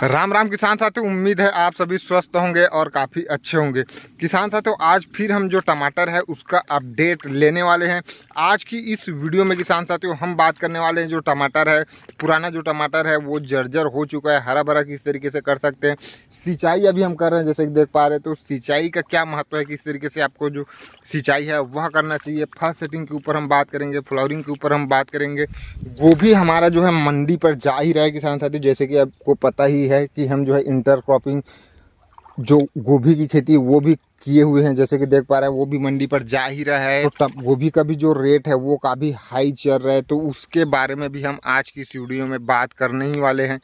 राम राम किसान साथियों, उम्मीद है आप सभी स्वस्थ होंगे और काफ़ी अच्छे होंगे। किसान साथियों, आज फिर हम जो टमाटर है उसका अपडेट लेने वाले हैं। आज की इस वीडियो में किसान साथियों हम बात करने वाले हैं जो टमाटर है, पुराना जो टमाटर है वो जर्जर हो चुका है, हरा भरा किस तरीके से कर सकते हैं। सिंचाई अभी हम कर रहे हैं जैसे कि देख पा रहे हैं, तो सिंचाई का क्या महत्व है, किस तरीके से आपको जो सिंचाई है वह करना चाहिए। फर्स्ट सेटिंग के ऊपर हम बात करेंगे, फ्लावरिंग के ऊपर हम बात करेंगे। गोभी हमारा जो है मंडी पर जा ही रहा है किसान साथियों, जैसे कि आपको पता ही है कि हम जो है इंटरक्रॉपिंग जो गोभी की खेती वो भी किए हुए हैं, जैसे कि देख पा रहे हैं वो भी मंडी पर जा ही रहा है। तो गोभी का भी जो रेट है वो काफ़ी हाई चल रहा है, तो उसके बारे में भी हम आज की इस वीडियो में बात करने ही वाले हैं।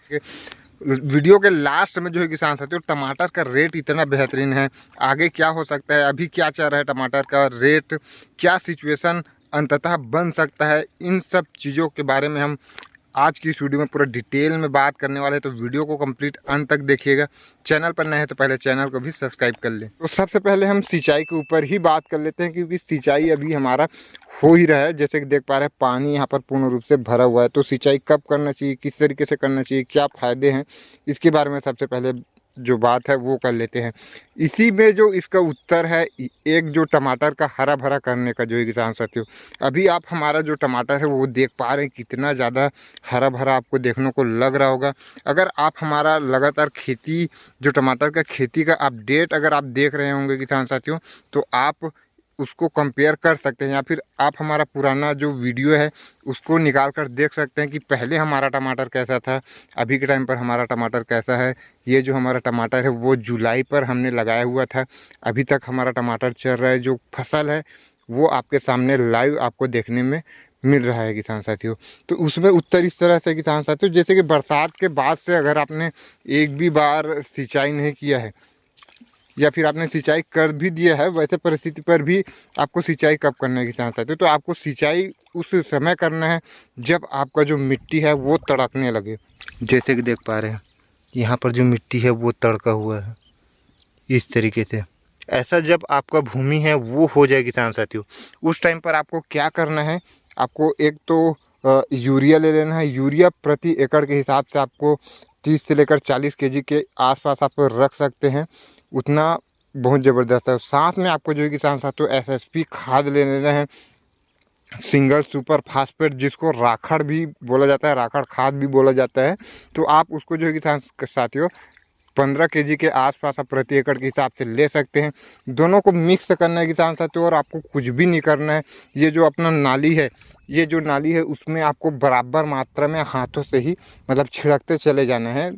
वीडियो के लास्ट में जो है किसान साथियों, टमाटर का रेट इतना बेहतरीन है, आगे क्या हो सकता है, अभी क्या चल रहा है टमाटर का रेट, क्या सिचुएशन अंततः बन सकता है, इन सब चीज़ों के बारे में हम आज की इस वीडियो में पूरा डिटेल में बात करने वाले हैं। तो वीडियो को कंप्लीट अंत तक देखिएगा। चैनल पर नए हैं तो पहले चैनल को भी सब्सक्राइब कर लें। तो सबसे पहले हम सिंचाई के ऊपर ही बात कर लेते हैं, क्योंकि सिंचाई अभी हमारा हो ही रहा है। जैसे कि देख पा रहे हैं पानी यहाँ पर पूर्ण रूप से भरा हुआ है, तो सिंचाई कब करना चाहिए, किस तरीके से करना चाहिए, क्या फ़ायदे हैं, इसके बारे में सबसे पहले जो बात है वो कर लेते हैं। इसी में जो इसका उत्तर है, एक जो टमाटर का हरा भरा करने का जो है किसान साथियों, अभी आप हमारा जो टमाटर है वो देख पा रहे हैं कितना ज़्यादा हरा भरा आपको देखने को लग रहा होगा। अगर आप हमारा लगातार खेती जो टमाटर का खेती का अपडेट अगर आप देख रहे होंगे किसान साथियों, तो आप उसको कंपेयर कर सकते हैं, या फिर आप हमारा पुराना जो वीडियो है उसको निकाल कर देख सकते हैं कि पहले हमारा टमाटर कैसा था, अभी के टाइम पर हमारा टमाटर कैसा है। ये जो हमारा टमाटर है वो जुलाई पर हमने लगाया हुआ था, अभी तक हमारा टमाटर चल रहा है। जो फसल है वो आपके सामने लाइव आपको देखने में मिल रहा है किसान साथियों। तो उसमें उत्तर इस तरह से किसान साथियों, जैसे कि बरसात के बाद से अगर आपने एक भी बार सिंचाई नहीं किया है, या फिर आपने सिंचाई कर भी दिया है, वैसे परिस्थिति पर भी आपको सिंचाई कब करना है किसान साथियों, तो आपको सिंचाई उस समय करना है जब आपका जो मिट्टी है वो तड़कने लगे। जैसे कि देख पा रहे हैं यहाँ पर जो मिट्टी है वो तड़का हुआ है इस तरीके से। ऐसा जब आपका भूमि है वो हो जाए किसान साथियों, उस टाइम पर आपको क्या करना है, आपको एक तो यूरिया ले लेना है। यूरिया प्रति एकड़ के हिसाब से आपको 30 से लेकर 40 केजी के आसपास आप रख सकते हैं, उतना बहुत ज़बरदस्त है। साथ में आपको जो है किसान साथियों एसएसपी खाद ले लेना है, सिंगल सुपर फास्फेट, जिसको राखड़ भी बोला जाता है, राखड़ खाद भी बोला जाता है। तो आप उसको जो है किसान साथियों 15 केजी के आसपास आप प्रति एकड़ के हिसाब से ले सकते हैं। दोनों को मिक्स करना है किसान साथियों, और आपको कुछ भी नहीं करना है। ये जो अपना नाली है, ये जो नाली है उसमें आपको बराबर मात्रा में हाथों से ही मतलब छिड़कते चले जाना है,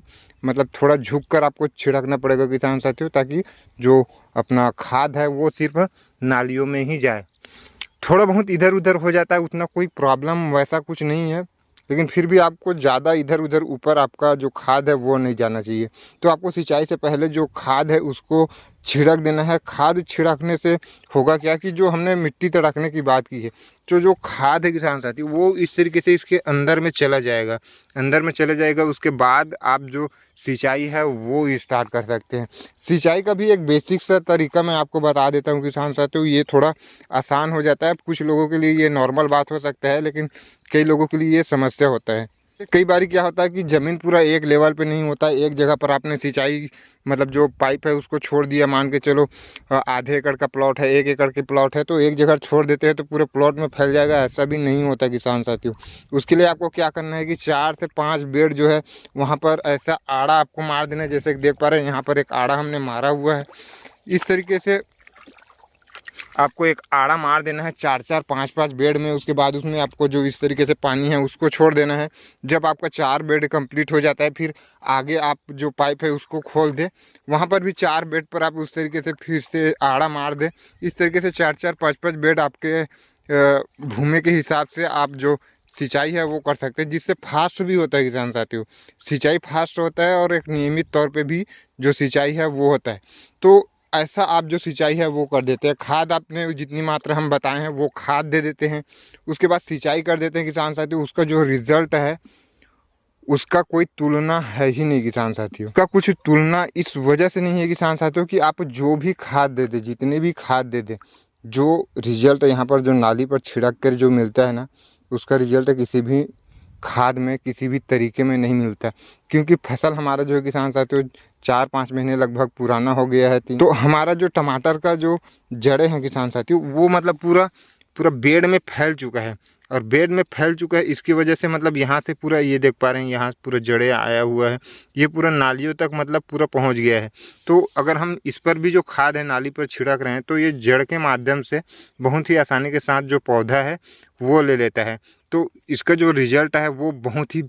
मतलब थोड़ा झुक कर आपको छिड़कना पड़ेगा किसान साथियों, ताकि जो अपना खाद है वो सिर्फ नालियों में ही जाए। थोड़ा बहुत इधर उधर हो जाता है, उतना कोई प्रॉब्लम वैसा कुछ नहीं है, लेकिन फिर भी आपको ज़्यादा इधर उधर ऊपर आपका जो खाद है वो नहीं जाना चाहिए। तो आपको सिंचाई से पहले जो खाद है उसको छिड़क देना है। खाद छिड़कने से होगा क्या कि जो हमने मिट्टी तड़कने की बात की है, तो जो खाद है किसान साथी वो इस तरीके से इसके अंदर में चला जाएगा, अंदर में चला जाएगा। उसके बाद आप जो सिंचाई है वो स्टार्ट कर सकते हैं। सिंचाई का भी एक बेसिक सा तरीका मैं आपको बता देता हूँ किसान साथियों, ये थोड़ा आसान हो जाता है। कुछ लोगों के लिए ये नॉर्मल बात हो सकता है, लेकिन कई लोगों के लिए ये समस्या होता है। कई बार क्या होता है कि ज़मीन पूरा एक लेवल पे नहीं होता, एक जगह पर आपने सिंचाई मतलब जो पाइप है उसको छोड़ दिया, मान के चलो आधे एकड़ का प्लॉट है, 1 एकड़ की प्लॉट है, तो एक जगह छोड़ देते हैं तो पूरे प्लॉट में फैल जाएगा, ऐसा भी नहीं होता किसान साथियों। उसके लिए आपको क्या करना है कि 4 से 5 बेड जो है वहाँ पर ऐसा आड़ा आपको मार देना है। जैसे कि देख पा रहे हैं यहाँ पर एक आड़ा हमने मारा हुआ है, इस तरीके से आपको एक आड़ा मार देना है 4-4 5-5 बेड में। उसके बाद उसमें आपको जो इस तरीके से पानी है उसको छोड़ देना है। जब आपका 4 बेड कंप्लीट हो जाता है, फिर आगे आप जो पाइप है उसको खोल दें, वहाँ पर भी 4 बेड पर आप उस तरीके से फिर से आड़ा मार दें। इस तरीके से 4-4 5-5 बेड आपके भूमि के हिसाब से आप जो सिंचाई है वो कर सकते हैं, जिससे फास्ट भी होता है किसान साथियों। सिंचाई फास्ट होता है और एक नियमित तौर पे भी जो सिंचाई है वो होता है। तो ऐसा आप जो सिंचाई है वो कर देते हैं। खाद आपने जितनी मात्रा हम बताए हैं वो खाद दे देते हैं, उसके बाद सिंचाई कर देते हैं किसान साथियों। उसका जो रिजल्ट है उसका कोई तुलना है ही नहीं किसान साथियों। उसका कुछ तुलना इस वजह से नहीं है किसान साथियों कि आप जो भी खाद दे दें, जितने भी खाद दे दें, जो रिजल्ट यहाँ पर जो नाली पर छिड़क कर जो मिलता है ना, उसका रिजल्ट किसी भी खाद में किसी भी तरीके में नहीं मिलता, क्योंकि फसल हमारा जो है किसान साथियों 4-5 महीने लगभग पुराना हो गया है। तो हमारा जो टमाटर का जो जड़ें हैं किसान साथियों, वो मतलब पूरा पूरा बेड में फैल चुका है। और बेड में फैल चुका है, इसकी वजह से मतलब यहाँ से पूरा ये देख पा रहे हैं, यहाँ पूरा जड़ें आया हुआ है, ये पूरा नालियों तक मतलब पूरा पहुँच गया है। तो अगर हम इस पर भी जो खाद है नाली पर छिड़क रहे हैं, तो ये जड़ के माध्यम से बहुत ही आसानी के साथ जो पौधा है वो ले लेता है। तो इसका जो रिजल्ट है वो बहुत ही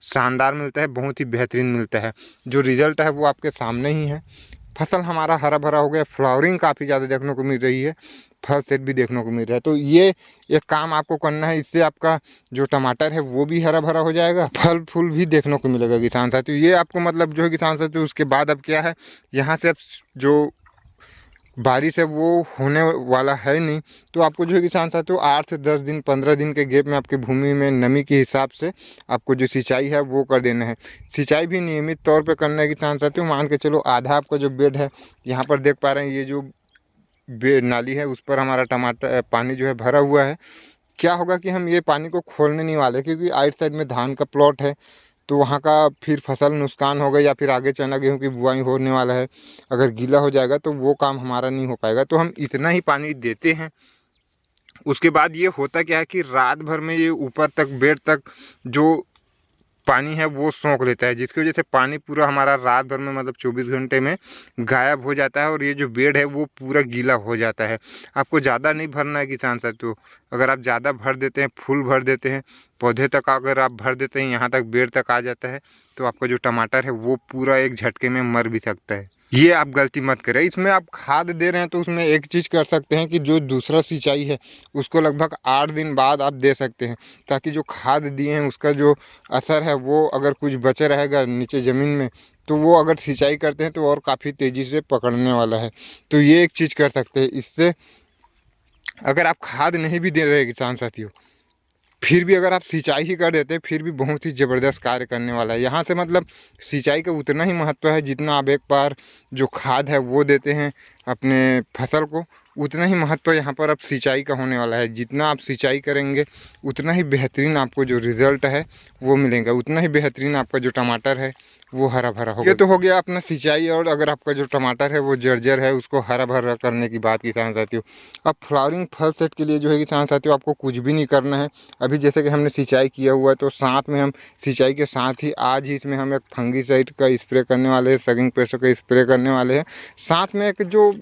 शानदार मिलता है, बहुत ही बेहतरीन मिलता है। जो रिजल्ट है वो आपके सामने ही है। फसल हमारा हरा भरा हो गया, फ्लावरिंग काफ़ी ज़्यादा देखने को मिल रही है, फल सेट भी देखने को मिल रहा है। तो ये एक काम आपको करना है, इससे आपका जो टमाटर है वो भी हरा भरा हो जाएगा, फल फूल भी देखने को मिलेगा किसान साथियों। ये आपको मतलब जो है किसान साथियों, उसके बाद अब क्या है, यहाँ से अब जो बारिश है वो होने वाला है नहीं। तो आपको जो है किसान साथियों 8 से 10 दिन 15 दिन के गैप में आपकी भूमि में नमी के हिसाब से आपको जो सिंचाई है वो कर देना है। सिंचाई भी नियमित तौर पे करना है किसान साथियों। मान के चलो आधा आपका जो बेड है, यहाँ पर देख पा रहे हैं, ये जो नाली है उस पर हमारा टमाटर पानी जो है भरा हुआ है। क्या होगा कि हम ये पानी को खोलने नहीं वाले, क्योंकि आइट साइड में धान का प्लॉट है, तो वहाँ का फिर फसल नुकसान होगा, या फिर आगे चना गेहूँ की बुआई होने वाला है, अगर गीला हो जाएगा तो वो काम हमारा नहीं हो पाएगा। तो हम इतना ही पानी देते हैं। उसके बाद ये होता क्या है कि रात भर में ये ऊपर तक बेड तक जो पानी है वो सोख लेता है, जिसकी वजह से पानी पूरा हमारा रात भर में मतलब 24 घंटे में गायब हो जाता है, और ये जो बेड है वो पूरा गीला हो जाता है। आपको ज़्यादा नहीं भरना है किसान साथियों। अगर आप ज़्यादा भर देते हैं, फुल भर देते हैं, पौधे तक अगर आप भर देते हैं, यहाँ तक बेड तक आ जाता है, तो आपका जो टमाटर है वो पूरा एक झटके में मर भी सकता है। ये आप गलती मत करें। इसमें आप खाद दे रहे हैं तो उसमें एक चीज़ कर सकते हैं कि जो दूसरा सिंचाई है उसको लगभग 8 दिन बाद आप दे सकते हैं, ताकि जो खाद दिए हैं उसका जो असर है वो अगर कुछ बचे रहेगा नीचे ज़मीन में, तो वो अगर सिंचाई करते हैं तो और काफ़ी तेज़ी से पकड़ने वाला है। तो ये एक चीज़ कर सकते हैं। इससे अगर आप खाद नहीं भी दे रहे किसान साथियों, फिर भी अगर आप सिंचाई ही कर देते, फिर भी बहुत ही ज़बरदस्त कार्य करने वाला है। यहाँ से मतलब सिंचाई का उतना ही महत्व है जितना आप एक बार जो खाद है वो देते हैं अपने फसल को, उतना ही महत्व यहाँ पर अब सिंचाई का होने वाला है। जितना आप सिंचाई करेंगे उतना ही बेहतरीन आपको जो रिज़ल्ट है वो मिलेगा, उतना ही बेहतरीन आपका जो टमाटर है वो हरा भरा होगा। ये तो हो गया अपना सिंचाई, और अगर आपका जो टमाटर है वो जर्जर है उसको हरा भरा करने की बात किसान साथियों। अब फ्लावरिंग फल सेट के लिए जो है किसान साथियों आपको कुछ भी नहीं करना है। अभी जैसे कि हमने सिंचाई किया हुआ है, तो साथ में हम सिंचाई के साथ ही आज ही इसमें हम एक फंगीसाइड का स्प्रे करने वाले हैं, सगिंग पेस्ट का स्प्रे करने वाले हैं। साथ में एक जो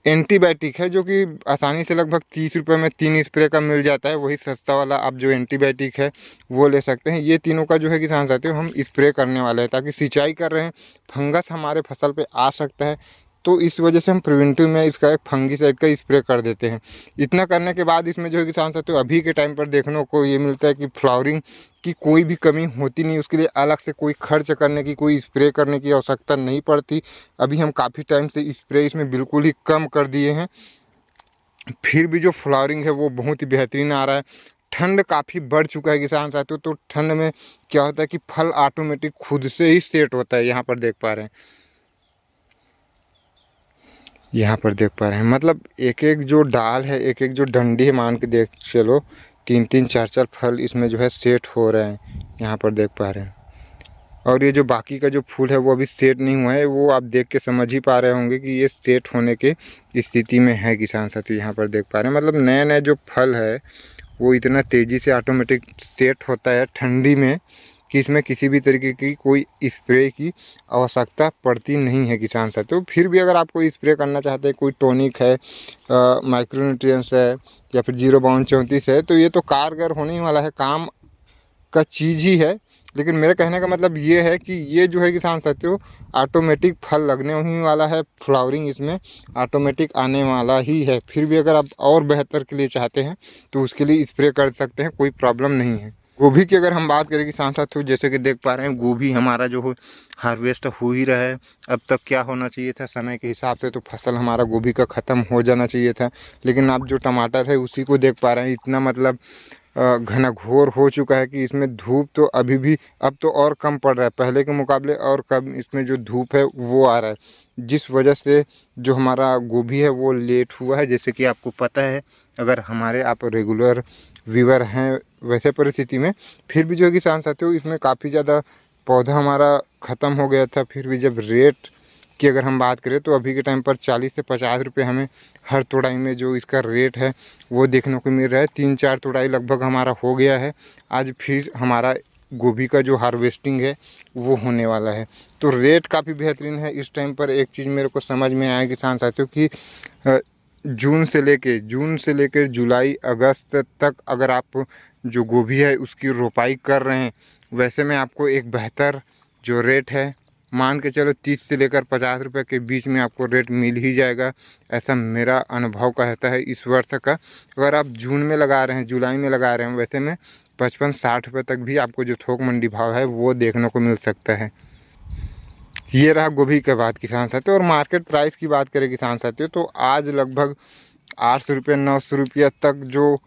एंटीबायोटिक है, जो कि आसानी से लगभग 30 रुपये में 3 स्प्रे का मिल जाता है, वही सस्ता वाला आप जो एंटीबायोटिक है वो ले सकते हैं। ये तीनों का जो है किसान साथियों हम स्प्रे करने वाले हैं, ताकि सिंचाई कर रहे हैं, फंगस हमारे फसल पे आ सकता है, तो इस वजह से हम प्रिवेंटिव में इसका एक फंगीसाइड का स्प्रे कर देते हैं। इतना करने के बाद इसमें जो है किसान साथियों अभी के टाइम पर देखने को ये मिलता है कि फ्लावरिंग की कोई भी कमी होती नहीं, उसके लिए अलग से कोई खर्च करने की, कोई स्प्रे करने की आवश्यकता नहीं पड़ती। अभी हम काफ़ी टाइम से स्प्रे इसमें बिल्कुल ही कम कर दिए हैं, फिर भी जो फ्लावरिंग है वो बहुत ही बेहतरीन आ रहा है। ठंड काफ़ी बढ़ चुका है किसान साथियों, तो ठंड में क्या होता है कि फल ऑटोमेटिक खुद से ही सेट होता है। यहाँ पर देख पा रहे हैं, यहाँ पर देख पा रहे हैं, मतलब एक एक जो डाल है, एक एक जो डंडी है, मान के देख चलो 3-3 4-4 फल इसमें जो है सेट हो रहे हैं, यहाँ पर देख पा रहे हैं। और ये जो बाकी का जो फूल है वो अभी सेट नहीं हुआ है, वो आप देख के समझ ही पा रहे होंगे कि ये सेट होने के स्थिति में है किसान साथी। यहाँ पर देख पा रहे हैं, मतलब नए नए जो फल है वो इतना तेज़ी से ऑटोमेटिक सेट होता है ठंडी में, कि इसमें किसी भी तरीके की कोई स्प्रे की आवश्यकता पड़ती नहीं है किसान साथी। तो फिर भी अगर आपको स्प्रे करना चाहते हैं, कोई टॉनिक है, माइक्रोन्यूट्रिएंट्स है, या फिर 05234 है, तो ये तो कारगर होने ही वाला है, काम का चीज़ ही है। लेकिन मेरे कहने का मतलब ये है कि ये जो है किसान साथियों ऑटोमेटिक फल लगने ही वाला है, फ्लावरिंग इसमें ऑटोमेटिक आने वाला ही है। फिर भी अगर आप और बेहतर के लिए चाहते हैं तो उसके लिए स्प्रे कर सकते हैं, कोई प्रॉब्लम नहीं है। गोभी की अगर हम बात करें किसान साथियों, जैसे कि देख पा रहे हैं गोभी हमारा जो हो हार्वेस्ट हो ही रहा है। अब तक क्या होना चाहिए था, समय के हिसाब से तो फसल हमारा गोभी का ख़त्म हो जाना चाहिए था, लेकिन अब जो टमाटर है उसी को देख पा रहे हैं, इतना मतलब घना-घोर हो चुका है कि इसमें धूप तो अभी भी अब तो और कम पड़ रहा है, पहले के मुकाबले और कम इसमें जो धूप है वो आ रहा है, जिस वजह से जो हमारा गोभी है वो लेट हुआ है। जैसे कि आपको पता है, अगर हमारे आप रेगुलर व्यूअर हैं वैसे परिस्थिति में फिर भी जो है किसान साथियों इसमें काफ़ी ज़्यादा पौधा हमारा ख़त्म हो गया था। फिर भी जब रेट की अगर हम बात करें तो अभी के टाइम पर 40 से 50 रुपये हमें हर तोड़ाई में जो इसका रेट है वो देखने को मिल रहा है। 3-4 तोड़ाई लगभग हमारा हो गया है। आज फिर हमारा गोभी का जो हार्वेस्टिंग है वो होने वाला है। तो रेट काफ़ी बेहतरीन है इस टाइम पर। एक चीज़ मेरे को समझ में आया किसान साथियों कि जून से लेकर जुलाई अगस्त तक अगर आप जो गोभी है उसकी रोपाई कर रहे हैं, वैसे में आपको एक बेहतर जो रेट है मान के चलो 30 से लेकर 50 रुपये के बीच में आपको रेट मिल ही जाएगा। ऐसा मेरा अनुभव कहता है इस वर्ष का। अगर आप जून में लगा रहे हैं, जुलाई में लगा रहे हैं, वैसे में 55-60 रुपये तक भी आपको जो थोक मंडी भाव है वो देखने को मिल सकता है। ये रहा गोभी के बाद किसान साथियों। और मार्केट प्राइस की बात करें किसान साथियों तो आज लगभग 800 रुपये 900 रुपये तक जो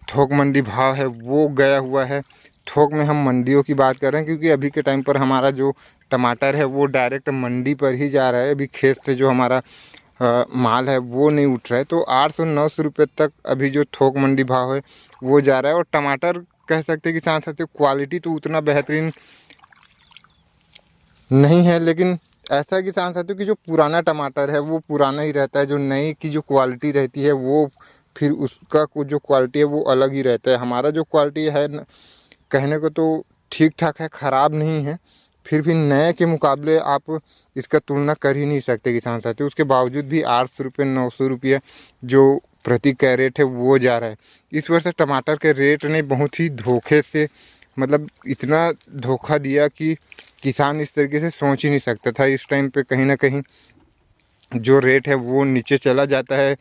थोक मंडी भाव है वो गया हुआ है। थोक में हम मंडियों की बात कर रहे हैं क्योंकि अभी के टाइम पर हमारा जो टमाटर है वो डायरेक्ट मंडी पर ही जा रहा है। अभी खेत से जो हमारा माल है वो नहीं उठ रहा है। तो 800-900 रुपये तक अभी जो थोक मंडी भाव है वो जा रहा है। और टमाटर कह सकते हैं किसान साथियों क्वालिटी तो उतना बेहतरीन नहीं है, लेकिन ऐसा किसान साथियों कि जो पुराना टमाटर है वो पुराना ही रहता है। जो नई की जो क्वालिटी रहती है वो फिर उसका जो क्वालिटी है वो अलग ही रहता है। हमारा जो क्वालिटी है कहने को तो ठीक ठाक है, ख़राब नहीं है, फिर भी नए के मुकाबले आप इसका तुलना कर ही नहीं सकते किसान साथियों। उसके बावजूद भी 800 रुपये 900 रुपये जो प्रति कैरेट है वो जा रहा है। इस वर्ष टमाटर के रेट ने बहुत ही धोखे से मतलब इतना धोखा दिया कि किसान इस तरीके से सोच ही नहीं सकता था। इस टाइम पे कहीं ना कहीं जो रेट है वो नीचे चला जाता है।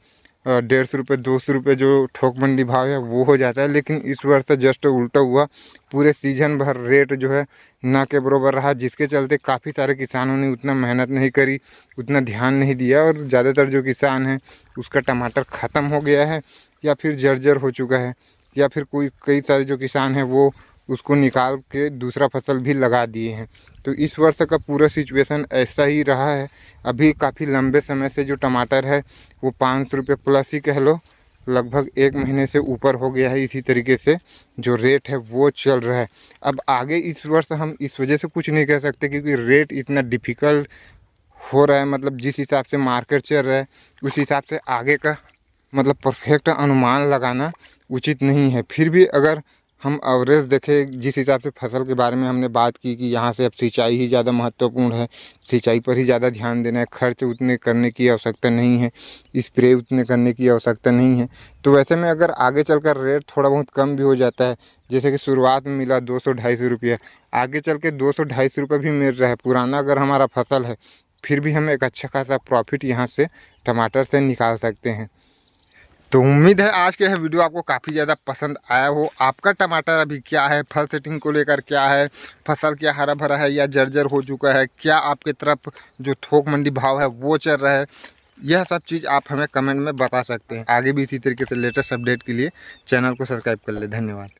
150 रुपये 200 रुपये जो थोक मंडी भाव है वो हो जाता है। लेकिन इस वर्ष जस्ट उल्टा हुआ, पूरे सीजन भर रेट जो है ना के बराबर रहा, जिसके चलते काफ़ी सारे किसानों ने उतना मेहनत नहीं करी, उतना ध्यान नहीं दिया। और ज़्यादातर जो किसान है उसका टमाटर ख़त्म हो गया है या फिर जर्जर हो चुका है, या फिर कई सारे जो किसान हैं वो उसको निकाल के दूसरा फसल भी लगा दिए हैं। तो इस वर्ष का पूरा सिचुएशन ऐसा ही रहा है। अभी काफ़ी लंबे समय से जो टमाटर है वो 500 रुपये प्लस ही कह लो, लगभग 1 महीने से ऊपर हो गया है। इसी तरीके से जो रेट है वो चल रहा है। अब आगे इस वर्ष हम इस वजह से कुछ नहीं कह सकते क्योंकि रेट इतना डिफ़िकल्ट हो रहा है। मतलब जिस हिसाब से मार्केट चल रहा है उस हिसाब से आगे का मतलब परफेक्ट अनुमान लगाना उचित नहीं है। फिर भी अगर हम एवरेज देखें, जिस हिसाब से फसल के बारे में हमने बात की कि यहाँ से अब सिंचाई ही ज़्यादा महत्वपूर्ण है, सिंचाई पर ही ज़्यादा ध्यान देना है, खर्च उतने करने की आवश्यकता नहीं है, स्प्रे उतने करने की आवश्यकता नहीं है। तो वैसे में अगर आगे चलकर रेट थोड़ा बहुत कम भी हो जाता है, जैसे कि शुरुआत में मिला 200-250 रुपये, आगे चल के 200-250 रुपये भी मिल रहा है पुराना अगर हमारा फसल है, फिर भी हम एक अच्छा खासा प्रॉफिट यहाँ से टमाटर से निकाल सकते हैं। तो उम्मीद है आज के यह वीडियो आपको काफ़ी ज़्यादा पसंद आया हो। आपका टमाटर अभी क्या है, फल सेटिंग को लेकर क्या है, फसल क्या हरा भरा है या जर्जर हो चुका है, क्या आपके तरफ जो थोक मंडी भाव है वो चल रहा है, यह सब चीज़ आप हमें कमेंट में बता सकते हैं। आगे भी इसी तरीके से लेटेस्ट अपडेट के लिए चैनल को सब्सक्राइब कर ले। धन्यवाद।